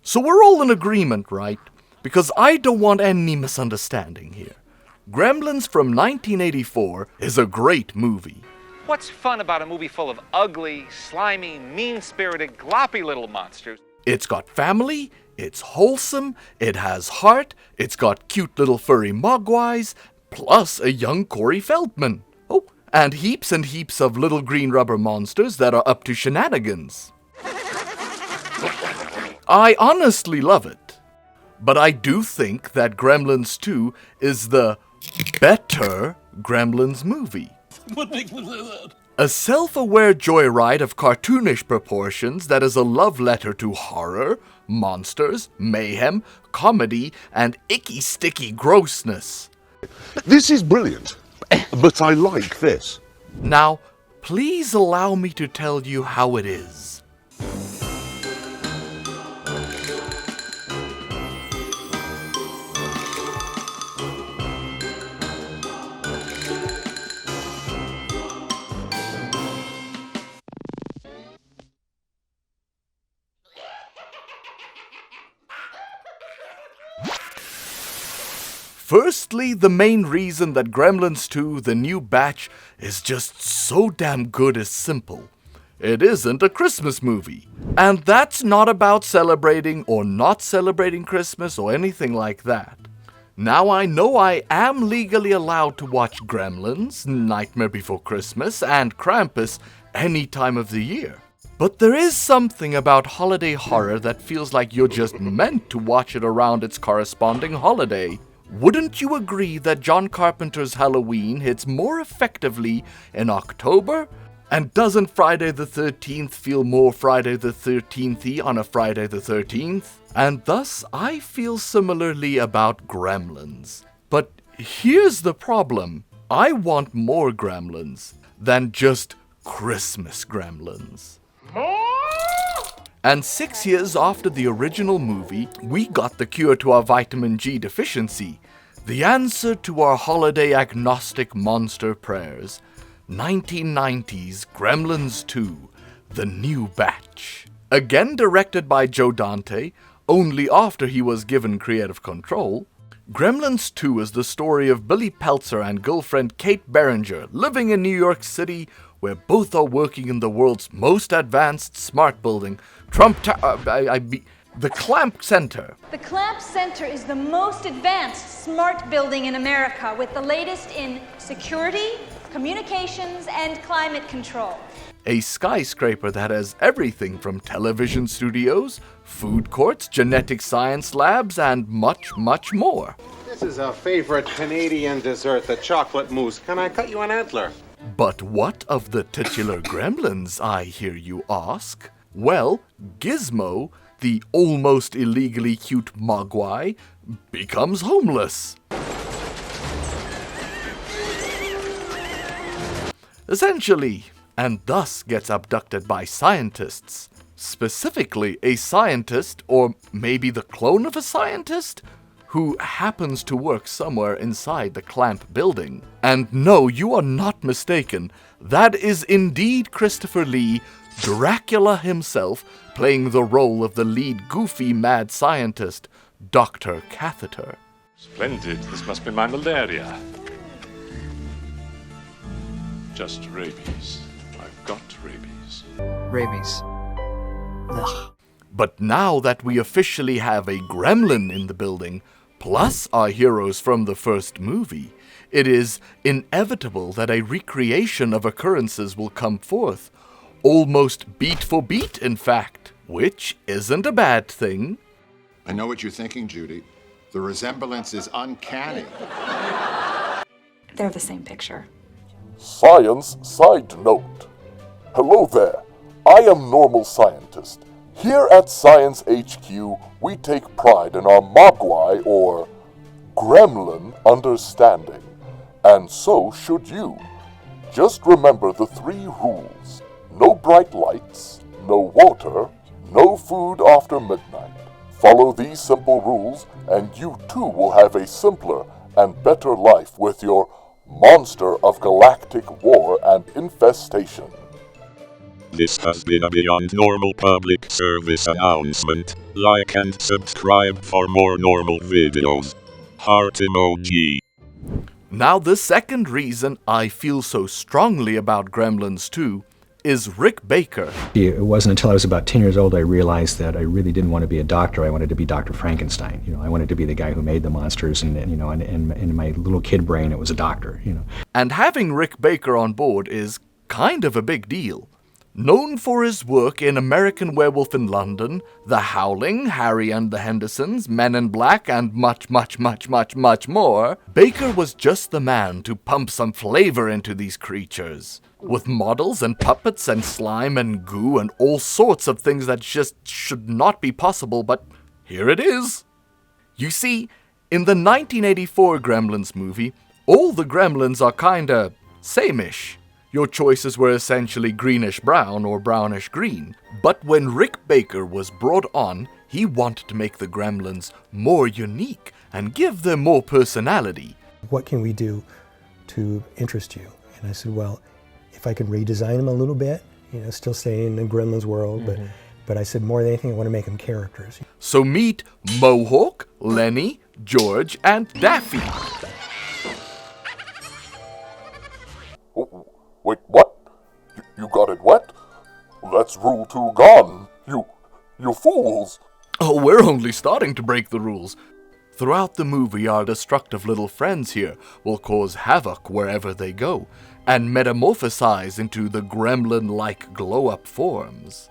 So we're all in agreement, right? Because I don't want any misunderstanding here. Gremlins from 1984 is a great movie. What's fun about a movie full of ugly, slimy, mean-spirited, gloppy little monsters? It's got family, it's wholesome, it has heart, it's got cute little furry Mogwais, plus a young Corey Feldman. Oh, and heaps of little green rubber monsters that are up to shenanigans. I honestly love it. But I do think that Gremlins 2 is the better Gremlins movie. What makes me say that? A self-aware joyride of cartoonish proportions that is a love letter to horror, monsters, mayhem, comedy, and icky-sticky grossness. This is brilliant, but I like this. Now, please allow me to tell you how it is. Firstly, the main reason that Gremlins 2, the new batch, is just so damn good is simple. It isn't a Christmas movie. And that's not about celebrating or not celebrating Christmas or anything like that. Now I know I am legally allowed to watch Gremlins, Nightmare Before Christmas, and Krampus any time of the year. But there is something about holiday horror that feels like you're just meant to watch it around its corresponding holiday. Wouldn't you agree that John Carpenter's Halloween hits more effectively in October? And doesn't Friday the 13th feel more Friday the 13th-y on a Friday the 13th? And thus, I feel similarly about Gremlins. But here's the problem. I want more Gremlins than just Christmas Gremlins. And 6 years after the original movie, we got the cure to our vitamin G deficiency. The answer to our holiday-agnostic monster prayers. 1990's Gremlins 2, The New Batch. Again directed by Joe Dante, only after he was given creative control, Gremlins 2 is the story of Billy Peltzer and girlfriend Kate Berenger living in New York City, where both are working in the world's most advanced smart building, the Clamp Center. The Clamp Center is the most advanced smart building in America with the latest in security, communications, and climate control. A skyscraper that has everything from television studios, food courts, genetic science labs, and much, much more. This is our favorite Canadian dessert, the chocolate mousse. Can I cut you an antler? But what of the titular Gremlins, I hear you ask? Well, Gizmo, the almost illegally cute Mogwai, becomes homeless. Essentially, and thus gets abducted by scientists. Specifically, a scientist, or maybe the clone of a scientist, who happens to work somewhere inside the Clamp building. And no, you are not mistaken. That is indeed Christopher Lee, Dracula himself, playing the role of the lead goofy mad scientist, Dr. Catheter. Splendid. This must be my malaria. Just rabies. I've got rabies. Rabies. Ugh. But now that we officially have a gremlin in the building, plus our heroes from the first movie, it is inevitable that a recreation of occurrences will come forth. Almost beat for beat, in fact, which isn't a bad thing. I know what you're thinking, Judy. The resemblance is uncanny. They're the same picture. Science side note. Hello there. I am Normal Scientist. Here at Science HQ, we take pride in our Mogwai or gremlin understanding. And so should you. Just remember the 3 rules. No bright lights, no water, no food after midnight. Follow these simple rules and you too will have a simpler and better life with your monster of galactic war and infestation. This has been a Beyond Normal public service announcement. Like and subscribe for more normal videos. Heart emoji. Now, the second reason I feel so strongly about Gremlins 2 is Rick Baker. It wasn't until I was about 10 years old I realized that I really didn't want to be a doctor. I wanted to be Dr. Frankenstein. I wanted to be the guy who made the monsters, and in my little kid brain it was a doctor. And having Rick Baker on board is kind of a big deal. Known for his work in American Werewolf in London, The Howling, Harry and the Hendersons, Men in Black, and much, much, much, much, much more, Baker was just the man to pump some flavor into these creatures. With models and puppets and slime and goo and all sorts of things that just should not be possible, but here it is. You see, in the 1984 Gremlins movie, all the Gremlins are kinda same-ish. Your choices were essentially greenish-brown or brownish-green. But when Rick Baker was brought on, he wanted to make the Gremlins more unique and give them more personality. What can we do to interest you? And I said, well, if I could redesign them a little bit, still stay in the Gremlins world, but I said more than anything, I want to make them characters. So meet Mohawk, Lenny, George, and Daffy. Wait, what? You got it wet? That's rule 2 gone. You fools. Oh, we're only starting to break the rules. Throughout the movie, our destructive little friends here will cause havoc wherever they go, and metamorphosize into the gremlin-like glow-up forms.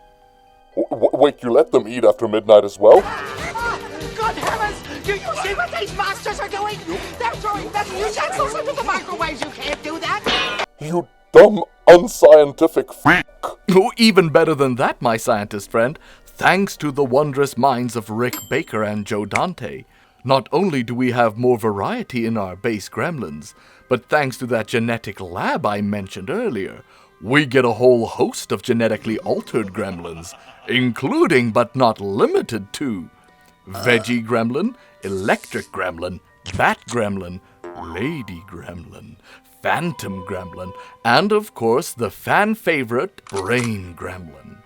Wait, you let them eat after midnight as well? Good heavens! Do you see what these monsters are doing? They're throwing metal utensils into the microwaves! You can't do that! You dumb, unscientific f***. Oh, even better than that, my scientist friend. Thanks to the wondrous minds of Rick Baker and Joe Dante. Not only do we have more variety in our base Gremlins, but thanks to that genetic lab I mentioned earlier, we get a whole host of genetically altered Gremlins, including but not limited to Veggie Gremlin, Electric Gremlin, Bat Gremlin, Lady Gremlin, Phantom Gremlin, and of course the fan favorite Brain Gremlin.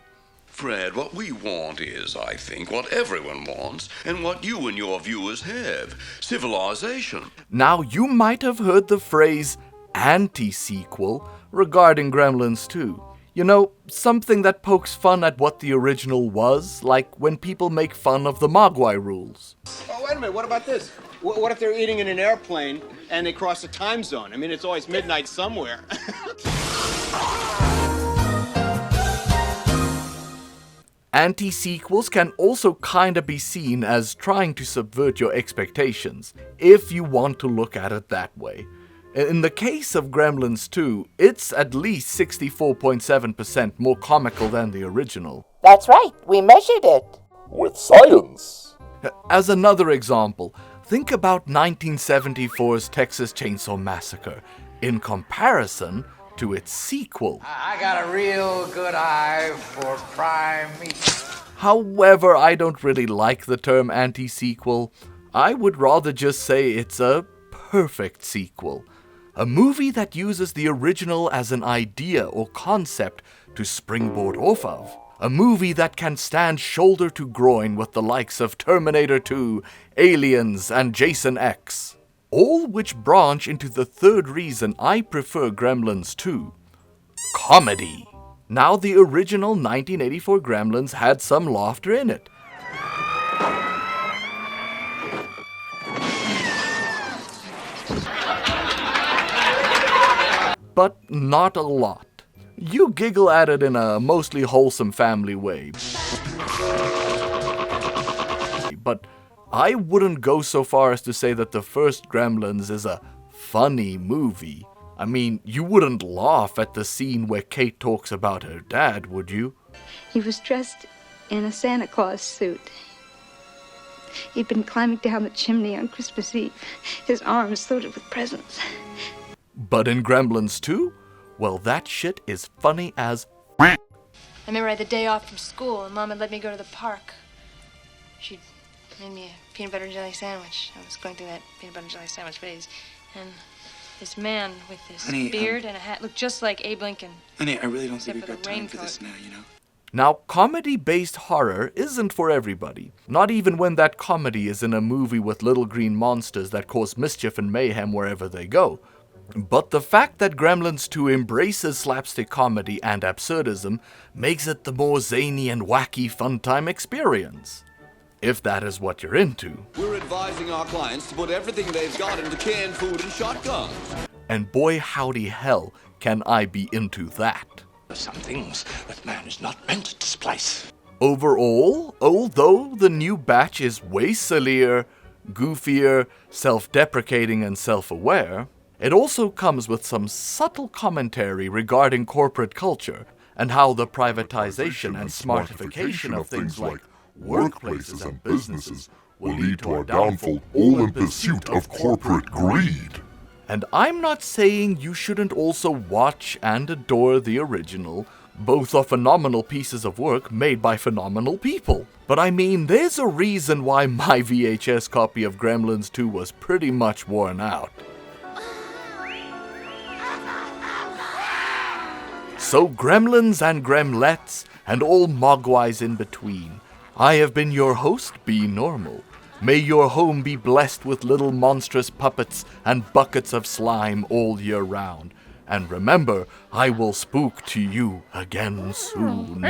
Fred, what we want is, I think, what everyone wants, and what you and your viewers have. Civilization. Now, you might have heard the phrase anti-sequel regarding Gremlins 2. Something that pokes fun at what the original was, like when people make fun of the Mogwai rules. Oh, wait a minute, what about this? What if they're eating in an airplane and they cross a time zone? I mean, it's always midnight somewhere. Anti-sequels can also kinda be seen as trying to subvert your expectations, if you want to look at it that way. In the case of Gremlins 2, it's at least 64.7% more comical than the original. That's right, we measured it. With science. As another example, think about 1974's Texas Chainsaw Massacre in comparison to its sequel. I got a real good eye for prime meat. However, I don't really like the term anti-sequel. I would rather just say it's a perfect sequel. A movie that uses the original as an idea or concept to springboard off of. A movie that can stand shoulder to groin with the likes of Terminator 2, Aliens, and Jason X. All which branch into the third reason I prefer Gremlins 2. Comedy. Now, the original 1984 Gremlins had some laughter in it. But not a lot. You giggle at it in a mostly wholesome family way. But I wouldn't go so far as to say that the first Gremlins is a funny movie. I mean, you wouldn't laugh at the scene where Kate talks about her dad, would you? He was dressed in a Santa Claus suit. He'd been climbing down the chimney on Christmas Eve, his arms loaded with presents. But in Gremlins 2, well, that shit is funny as I remember I had the day off from school and Mom had let me go to the park. She'd made me a peanut butter and jelly sandwich. I was going through that peanut butter and jelly sandwich phase. And This man with this Honey, beard and a hat looked just like Abe Lincoln. Honey, I really don't think Except we've for got the time for raincoat. this now, you know? Now, comedy-based horror isn't for everybody. Not even when that comedy is in a movie with little green monsters that cause mischief and mayhem wherever they go. But the fact that Gremlins 2 embraces slapstick comedy and absurdism makes it the more zany and wacky fun-time experience. If that is what you're into. We're advising our clients to put everything they've got into canned food and shotguns. And boy howdy hell can I be into that. Some things that man is not meant to displace. Overall, although the new batch is way sillier, goofier, self-deprecating and self-aware, it also comes with some subtle commentary regarding corporate culture and how the privatization and smartification of things like workplaces and businesses will lead to our downfall, all in pursuit of corporate greed. And I'm not saying you shouldn't also watch and adore the original. Both are phenomenal pieces of work made by phenomenal people. But I mean, there's a reason why my VHS copy of Gremlins 2 was pretty much worn out. So Gremlins and Gremlets, and all Mogwais in between, I have been your host, Be Normal. May your home be blessed with little monstrous puppets and buckets of slime all year round. And remember, I will spook to you again soon.